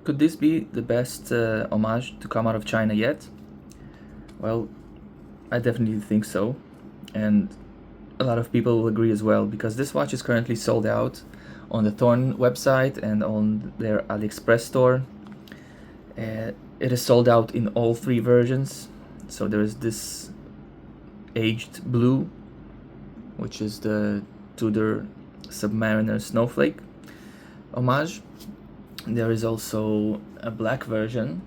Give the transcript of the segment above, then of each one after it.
Could this be the best homage to come out of China yet? Well, I definitely think so, and a lot of people will agree as well, because this watch is currently sold out on the Thorn website and on their AliExpress store. It is sold out in all three versions. So there is this aged blue, which is the Tudor Submariner Snowflake homage. There is also a black version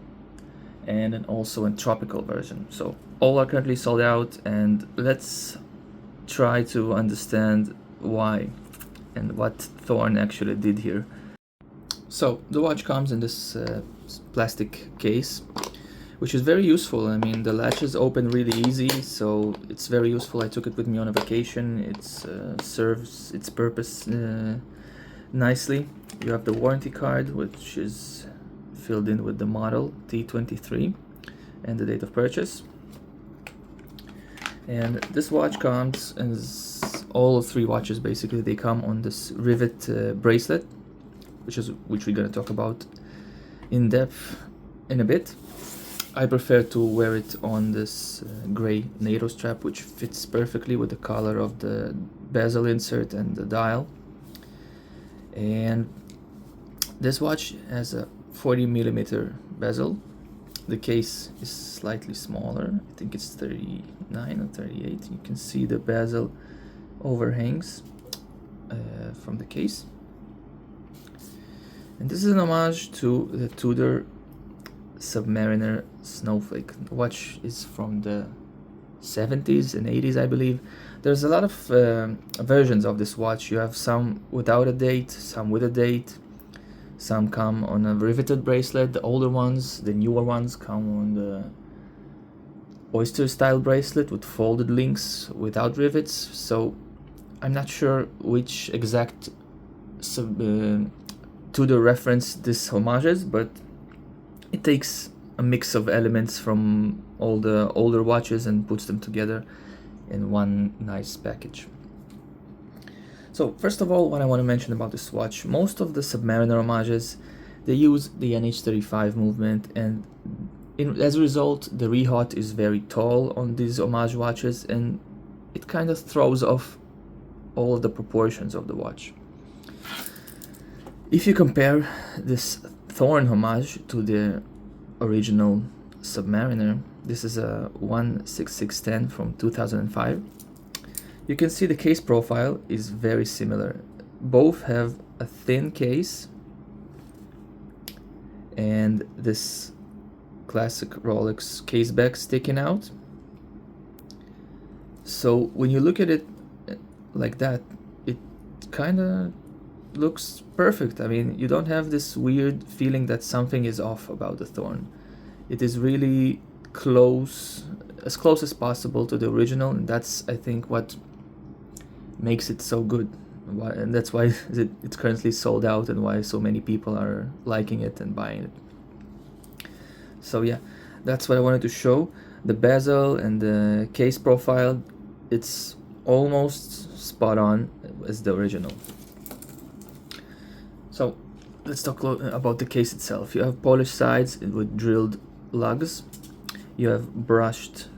and also a tropical version. So all are currently sold out, and let's try to understand why and what Thorn actually did here. So the watch comes in this plastic case, which is very useful. I mean, the latches open really easy, so it's very useful. I took it with me on a vacation. It serves its purpose nicely. You have the warranty card, which is filled in with the model T23 and the date of purchase. And this watch comes, as all three watches basically, they come on this rivet bracelet, which we're gonna talk about in depth in a bit. I prefer to wear it on this gray NATO strap, which fits perfectly with the color of the bezel insert and the dial. And this watch has a 40mm bezel. The case is slightly smaller. I think it's 39 or 38. You can see the bezel overhangs from the case. And this is an homage to the Tudor Submariner Snowflake. The watch is from the 70s and 80s, I believe. There's a lot of versions of this watch. You have some without a date, some with a date. Some come on a riveted bracelet. The older ones, the newer ones, come on the oyster style bracelet with folded links without rivets. So I'm not sure which exact Tudor reference this homages, but it takes a mix of elements from all the older watches and puts them together in one nice package. So first of all, what I want to mention about this watch, most of the Submariner homages, they use the NH35 movement, and as a result, the rehaut is very tall on these homage watches, and it kind of throws off all of the proportions of the watch. If you compare this Thorn homage to the original Submariner, this is a 16610 from 2005. You can see the case profile is very similar. Both have a thin case and this classic Rolex case back sticking out. So when you look at it like that, it kind of looks perfect. I mean, you don't have this weird feeling that something is off about the Thorn. It is really close as possible to the original, and that's, I think, what makes it so good, and that's why it's currently sold out and why so many people are liking it and buying it. So yeah, that's what I wanted to show. The bezel and the case profile, it's almost spot on as the original. So let's talk about the case itself. You have polished sides with drilled lugs. You have brushed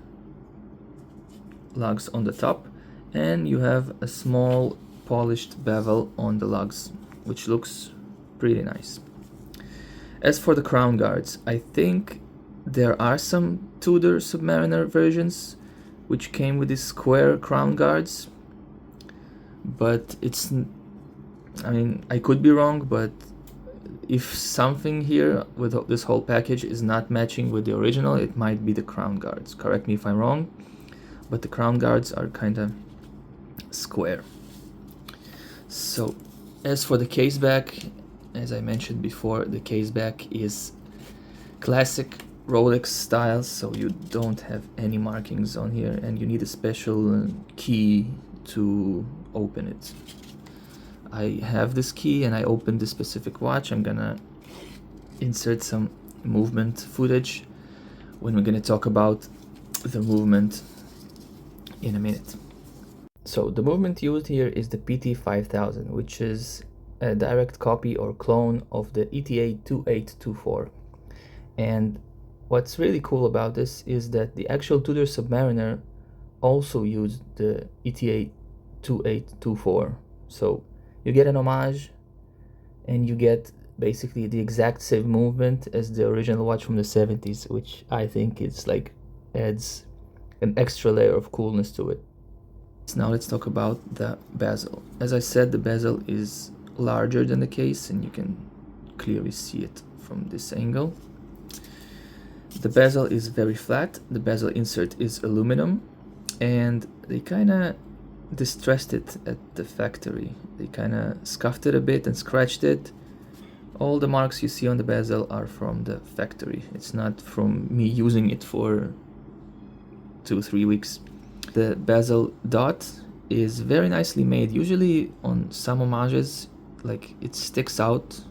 lugs on the top, and you have a small polished bevel on the lugs, which looks pretty nice. As for the crown guards, I think there are some Tudor Submariner versions which came with these square crown guards, but I mean, I could be wrong, but if something here with this whole package is not matching with the original, it might be the crown guards. Correct me if I'm wrong, but the crown guards are kind of square. So as for the case back, as I mentioned before, the case back is classic Rolex style, so you don't have any markings on here, and you need a special key to open it. I have this key and I opened this specific watch. I'm gonna insert some movement footage when we're gonna talk about the movement in a minute. So the movement used here is the PT5000, which is a direct copy or clone of the ETA 2824. And what's really cool about this is that the actual Tudor Submariner also used the ETA 2824. So you get an homage and you get basically the exact same movement as the original watch from the 70s, which I think it's like adds an extra layer of coolness to it. So now let's talk about the bezel. As I said, the bezel is larger than the case, and you can clearly see it from this angle. The bezel is very flat. The bezel insert is aluminum, and they kind of distressed it at the factory. They kind of scuffed it a bit and scratched it. All the marks you see on the bezel are from the factory. It's not from me using it for 2-3 weeks. The bezel dot is very nicely made. Usually on some homages, like, it sticks out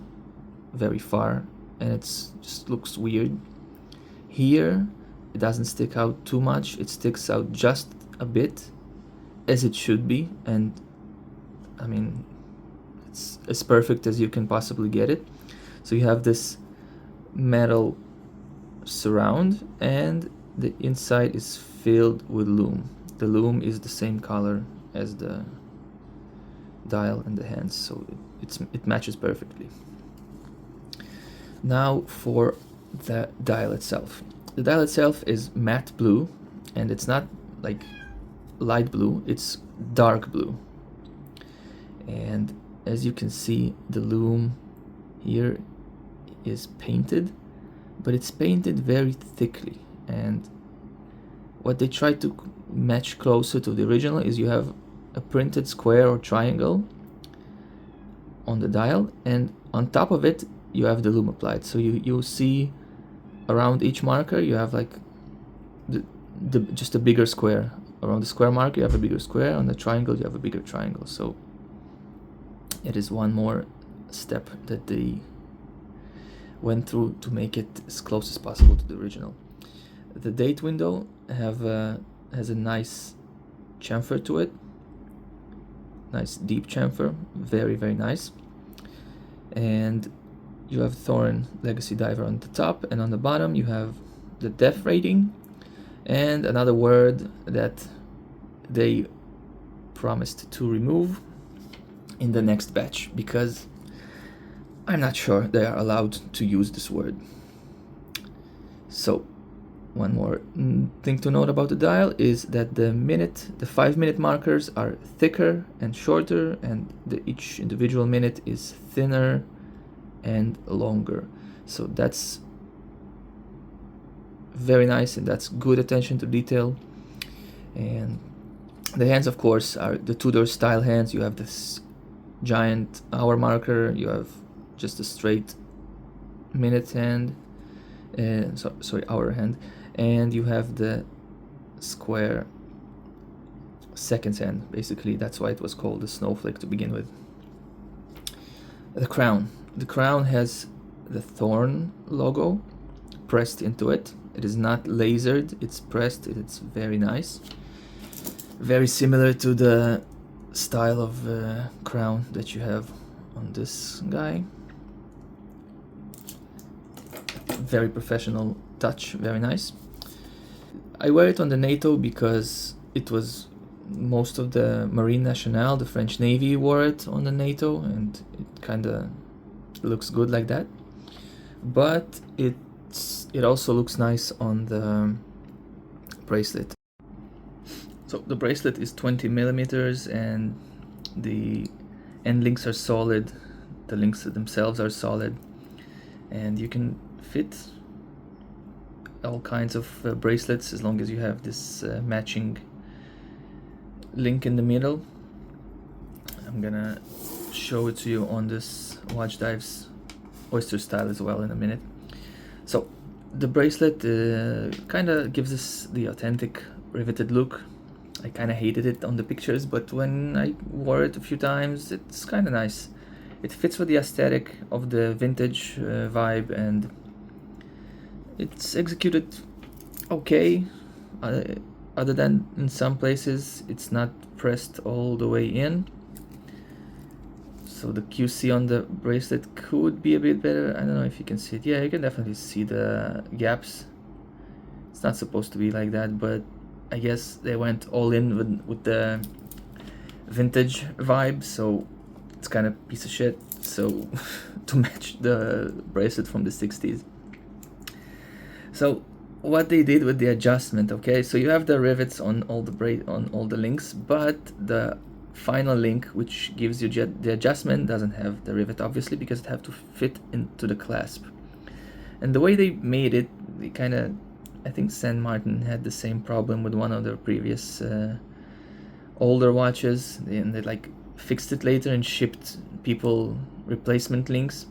very far and it's just looks weird. Here it doesn't stick out too much. It sticks out just a bit, as it should be, and I mean, it's as perfect as you can possibly get it. So you have this metal surround, and the inside is filled with lume. The lume is the same color as the dial and the hands, so it matches perfectly. Now for the dial itself. The dial itself is matte blue, and it's not like light blue, it's dark blue. And as you can see, the lume here is painted, but it's painted very thickly, and what they try to match closer to the original is you have a printed square or triangle on the dial, and on top of it you have the lume applied. So you see around each marker you have like just a bigger square. Around the square mark you have a bigger square, on the triangle you have a bigger triangle. So it is one more step that they went through to make it as close as possible to the original. The date window has a nice chamfer to it, nice deep chamfer, very very nice. And you have Thorn Legacy Diver on the top, and on the bottom you have the depth rating and another word that they promised to remove in the next batch, because I'm not sure they are allowed to use this word. So one more thing to note about the dial is that the 5-minute markers are thicker and shorter, and each individual minute is thinner and longer. So that's very nice, and that's good attention to detail. And the hands, of course, are the Tudor style hands. You have this giant hour marker, you have just a straight minute hand, hour hand, and you have the square seconds hand. Basically, that's why it was called the Snowflake to begin with. The crown has the Thorn logo pressed into it. It is not lasered, it's pressed. It's very nice, very similar to the style of crown that you have on this guy. Very professional touch, very nice. I wear it on the NATO because it was most of the Marine Nationale, the French Navy, wore it on the NATO, and it kind of looks good like that. But it also looks nice on the bracelet. So the bracelet is 20 millimeters, and the end links are solid. The links themselves are solid, and you can fit all kinds of bracelets as long as you have this matching link in the middle. I'm gonna show it to you on this Watch Dives oyster style as well in a minute. So the bracelet kind of gives us the authentic riveted look. I kind of hated it on the pictures, but when I wore it a few times, it's kind of nice. It fits with the aesthetic of the vintage vibe, and it's executed okay, other than in some places it's not pressed all the way in. So the QC on the bracelet could be a bit better. I don't know if you can see it. Yeah, you can definitely see the gaps. It's not supposed to be like that, but I guess they went all in with the vintage vibe, so it's kind of piece of shit. So to match the bracelet from the 60s. So what they did with the adjustment, okay, so you have the rivets on all the links, but the final link, which gives you the adjustment, doesn't have the rivet, obviously, because it have to fit into the clasp. And the way they made it, they kind of, I think Saint Martin had the same problem with one of their previous older watches, and they like fixed it later and shipped people replacement links.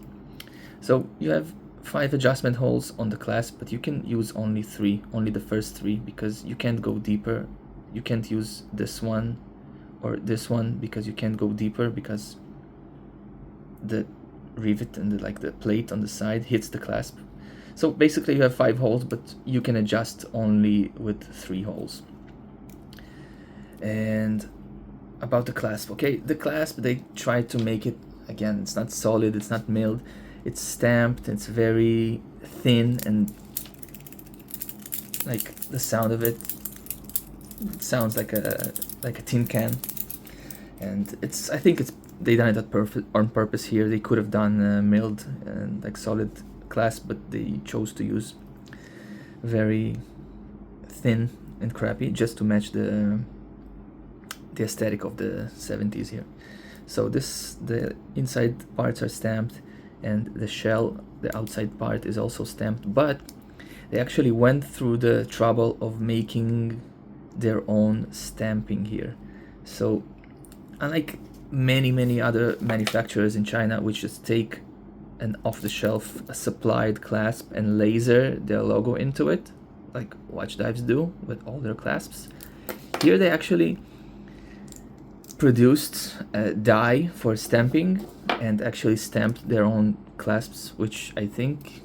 So you have 5 adjustment holes on the clasp, but you can use only 3, only the first 3, because you can't go deeper. You can't use this one or this one because you can't go deeper, because the rivet and the plate on the side hits the clasp. So basically you have 5 holes, but you can adjust only with 3 holes. And about the clasp, okay, the clasp, they tried to make it, again, it's not solid, it's not milled, it's stamped, it's very thin, and like the sound of it sounds like a tin can. And I think they done it on purpose here. They could have done milled and like solid clasp, but they chose to use very thin and crappy just to match the aesthetic of the 70s here. So the inside parts are stamped, and the shell, the outside part, is also stamped, but they actually went through the trouble of making their own stamping here. So unlike many other manufacturers in China, which just take an off-the-shelf supplied clasp and laser their logo into it, like watch dives do with all their clasps, here they actually produced a die for stamping and actually stamped their own clasps, which I think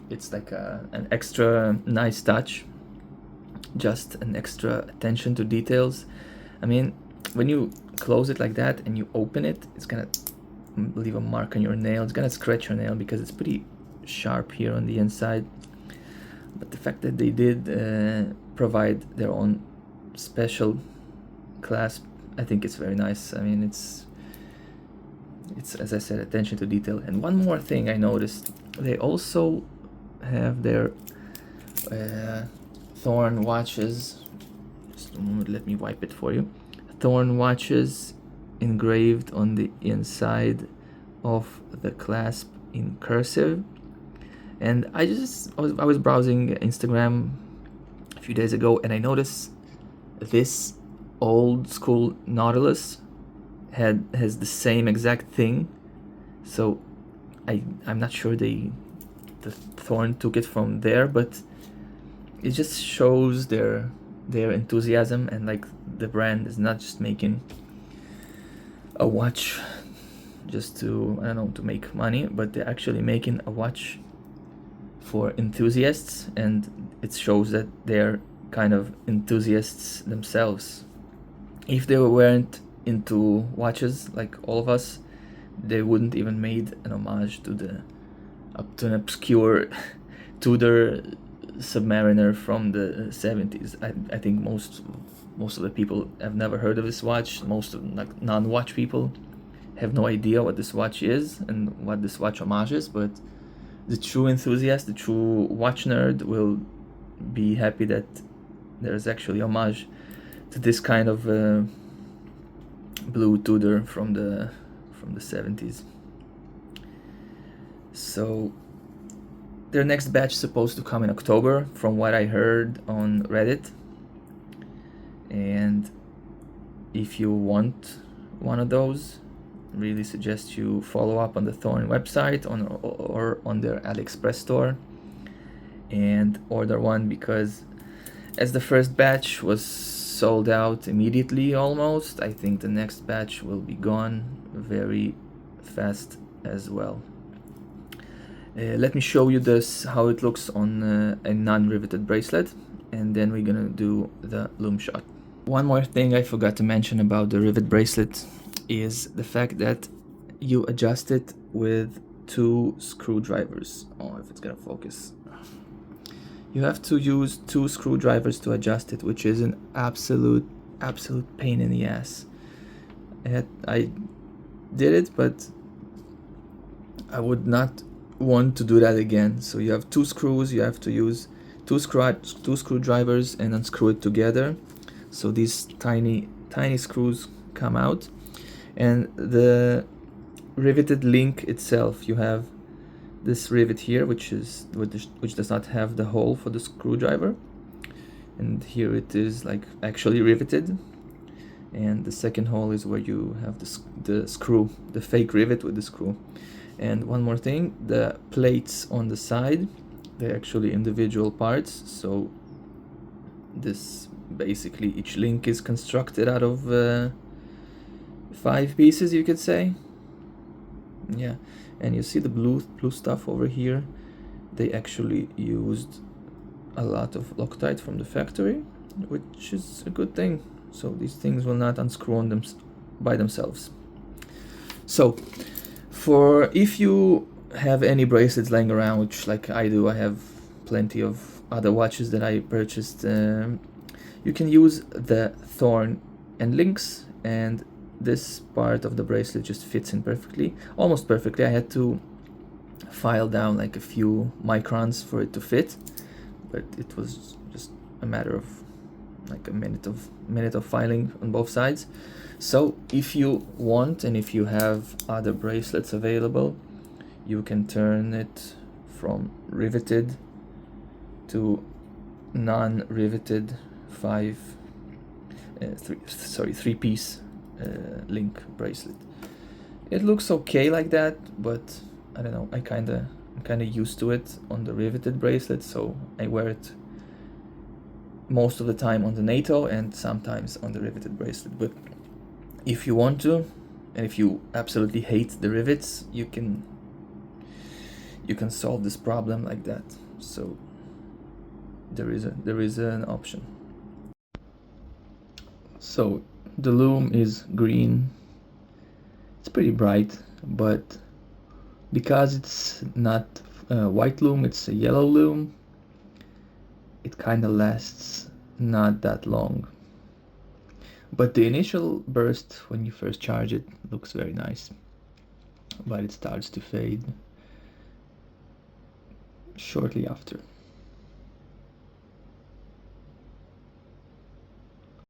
it's like an extra nice touch, just an extra attention to details. I mean, when you close it like that and you open it, it's gonna leave a mark on your nail. It's gonna scratch your nail because it's pretty sharp here on the inside. But the fact that they did provide their own special clasp, I think it's very nice. I mean, it's as I said, attention to detail. And one more thing I noticed, they also have their Thorn watches. Just a moment, let me wipe it for you. Thorn watches engraved on the inside of the clasp in cursive. And I was browsing Instagram a few days ago, and I noticed this old school Nautilus has the same exact thing. So I'm not sure the Thorn took it from there, but it just shows their enthusiasm, and like the brand is not just making a watch just to, I don't know, to make money, but they're actually making a watch for enthusiasts, and it shows that they're kind of enthusiasts themselves. If they weren't into watches like all of us, they wouldn't even made an homage to an obscure Tudor Submariner from the 70s. I think most of the people have never heard of this watch. Most of like non-watch people have no idea what this watch is and what this watch homages, but the true enthusiast, the true watch nerd will be happy that there's actually homage to this kind of blue Tudor from the 70s. So their next batch is supposed to come in October, from what I heard on Reddit. And if you want one of those, really suggest you follow up on the Thorn website or on their AliExpress store and order one, because as the first batch was sold out immediately almost, I think the next batch will be gone very fast as well. Let me show you how it looks on a non-riveted bracelet, and then we're gonna do the lume shot. One more thing I forgot to mention about the rivet bracelet is the fact that you adjust it with 2 screwdrivers. Oh, if it's gonna focus. You have to use 2 screwdrivers to adjust it, which is an absolute pain in the ass. I did it, but I would not want to do that again. So you have 2 screws, you have to use 2 screwdrivers and unscrew it together. So these tiny screws come out, and the riveted link itself, you have this rivet here, which does not have the hole for the screwdriver, and here it is like actually riveted, and the second hole is where you have the screw, the fake rivet with the screw. And one more thing, the plates on the side, they're actually individual parts. So this basically, each link is constructed out of 5 pieces, you could say. Yeah, and you see the blue stuff over here. They actually used a lot of Loctite from the factory, which is a good thing. So these things will not unscrew on them by themselves. So for if you have any bracelets laying around, which like I do, I have plenty of other watches that I purchased, you can use the Thorn and links, and this part of the bracelet just fits in perfectly, almost perfectly. I had to file down like a few microns for it to fit, but it was just a matter of like a minute of filing on both sides. So if you want, and if you have other bracelets available, you can turn it from riveted to non-riveted 3-piece link bracelet. It looks okay like that, but I don't know, I'm kinda used to it on the riveted bracelet, so I wear it most of the time on the NATO and sometimes on the riveted bracelet. But if you want to, and if you absolutely hate the rivets, you can solve this problem like that. So there is an option. So the lume is green. It's pretty bright, but because it's not a white lume, it's a yellow lume, it kind of lasts not that long. But the initial burst when you first charge it looks very nice, but it starts to fade shortly after.